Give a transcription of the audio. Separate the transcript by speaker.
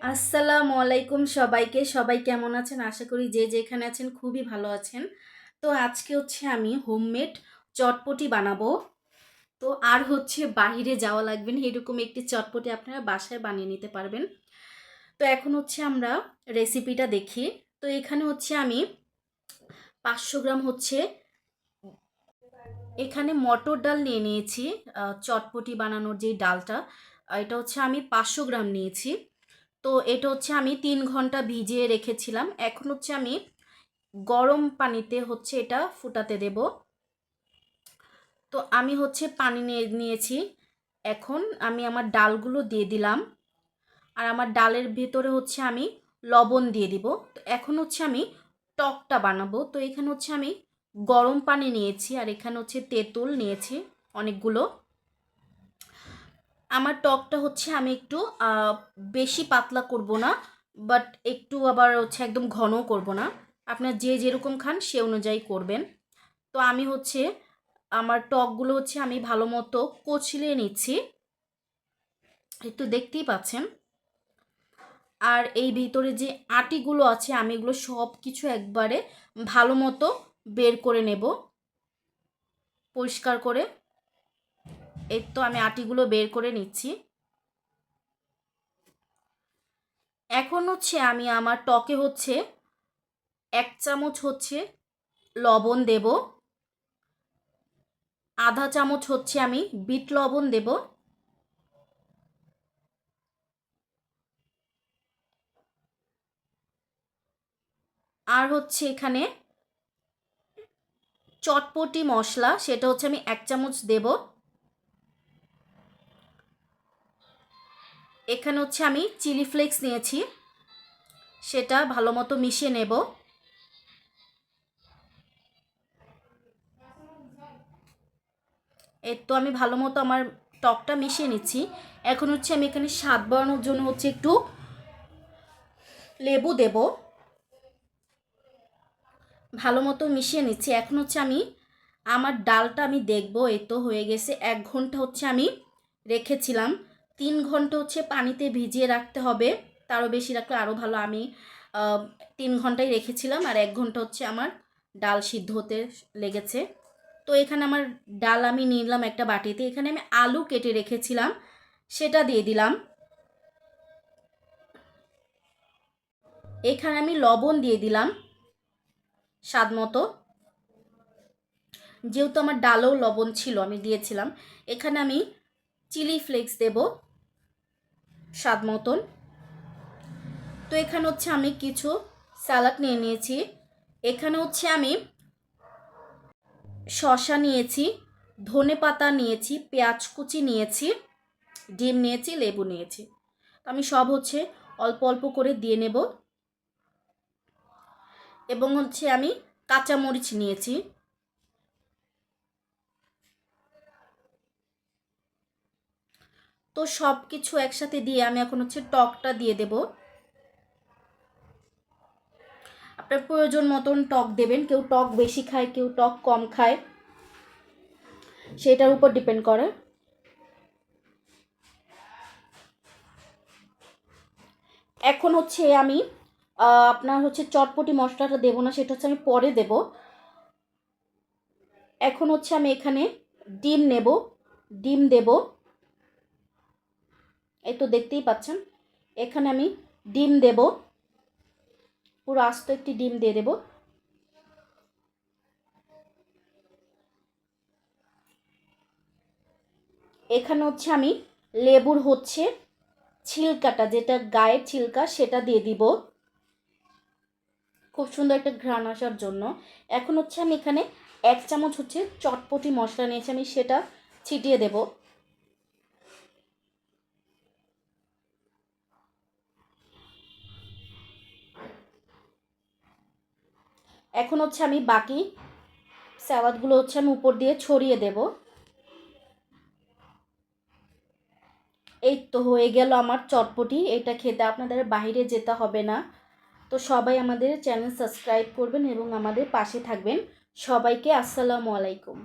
Speaker 1: আসসালামু আলাইকুম সবাইকে। সবাই কেমন আছেন? আশা করি যে যেখানে আছেন খুবই ভালো আছেন। তো আজকে আমি হোমমেড চটপটি বানাবো। তো আর বাহিরে যাওয়া লাগবে না, এরকম একটি চটপটি আপনারা বাসায় বানিয়ে নিতে পারবেন। তো এখন আমরা রেসিপিটা দেখি। তো এখানে আমি 500 গ্রাম এখানে মটর ডাল নিয়ে নিয়েছি। চটপটি বানানোর যে ডালটা, এটা আমি 500 গ্রাম নিয়েছি। তো এটা আমি 3 ঘন্টা ভিজিয়ে রেখেছিলাম। এখন আমি গরম পানিতে এটা ফুটাতে দেব। তো আমি পানি নিয়েছি। এখন আমি আমার ডালগুলো দিয়ে দিলাম। আর আমার ডালের ভেতরে আমি লবণ দিয়ে দিব। তো এখন আমি টকটা বানাবো। তো এখানে আমি গরম পানি নিয়েছি, আর এখানে তেঁতুল নিয়েছি অনেকগুলো। আমার টকটা আমি একটু বেশি পাতলা করব না, বাট একটু আবার একদম ঘনও করব না। আপনার যে যেরকম খান সে অনুযায়ী করবেন। তো আমি আমার টকগুলো আমি ভালো মতো কচলিয়ে নিচ্ছি, একটু দেখতেই পাচ্ছেন। আর এই ভিতরে যে আটিগুলো আছে আমি এগুলো সব কিছু একবারে ভালো মতো বের করে নেব পরিষ্কার করে। এই তো আমি আটিগুলো বের করে নিচ্ছি। এখন আমি আমার টকে 1 চামচ লবণ দেব, আধা চামচ আমি বিট লবণ দেব, আর এখানে চটপটি মশলা, সেটা আমি 1 চামচ দেব। এখানে আমি চিলি ফ্লেক্স নিয়েছি, সেটা ভালো মতো মিশিয়ে নেব। এই তো আমি ভালো মতো আমার টকটা মিশিয়ে নিচ্ছি। এখন আমি এখানে স্বাদ বাড়ানোর জন্য একটু লেবু দেব। ভালো মতো মিশিয়ে নিচ্ছি। এখন আমি আমার ডালটা আমি দেখব। এই তো হয়ে গেছে। 1 ঘন্টা আমি রেখেছিলাম। 3 ঘন্টা পানিতে ভিজিয়ে রাখতে হবে, তারও বেশি রাখলে আরও ভালো। আমি 3 ঘন্টাই রেখেছিলাম, আর 1 ঘন্টা আমার ডাল সিদ্ধ হতে লেগেছে। তো এখানে আমার ডাল আমি নিলাম একটা বাটিতে। এখানে আমি আলু কেটে রেখেছিলাম, সেটা দিয়ে দিলাম। এখানে আমি লবণ দিয়ে দিলাম স্বাদ মতো, যেহেতু আমার ডালেও লবণ ছিল আমি দিয়েছিলাম। এখানে আমি চিলি ফ্লেক্স দেব স্বাদ মতন। তো এখানে আমি কিছু স্যালাড নিয়ে নিয়েছি। এখানে আমি শসা নিয়েছি, ধনে পাতা নিয়েছি, পেঁয়াজ কুচি নিয়েছি, ডিম নিয়েছি, লেবু নিয়েছি। তো আমি সব অল্প অল্প করে দিয়ে নেব। এবং আমি কাঁচামরিচ নিয়েছি। তো সব কিছু একসাথে দিয়ে আমি এখন টকটা দিয়ে দেব। আপনার প্রয়োজন মতন টক দেবেন। কেউ টক বেশি খায়, কেউ টক কম খায়, সেটার উপর ডিপেন্ড করে। এখন আমি আপনার চটপটি মশলাটা দেবো না, সেটা আমি পরে দেব। এখন আমি এখানে ডিম নেব, ডিম দেব। এই তো দেখতেই পাচ্ছেন। এখানে আমি ডিম দেব, পুরো আস্ত একটি ডিম দিয়ে দেব। এখানে আমি লেবুর ছিলকাটা, যেটা গায়ের ছিলকা, সেটা দিয়ে দিব খুব সুন্দর একটা ঘ্রাণ আসার জন্য। এখন আমি এখানে 1 চামচ চটপটি মশলা নিয়েছি, আমি সেটা ছিটিয়ে দেব। এখন আমি বাকি স্যালাডগুলো আমি উপর দিয়ে ছড়িয়ে দেব। এই তো হয়ে গেল আমার চটপটি। এটা খেতে আপনাদের বাইরে যেতে হবে না। তো সবাই আমাদের চ্যানেল সাবস্ক্রাইব করবেন এবং আমাদের পাশে থাকবেন। সবাইকে আসসালামু আলাইকুম।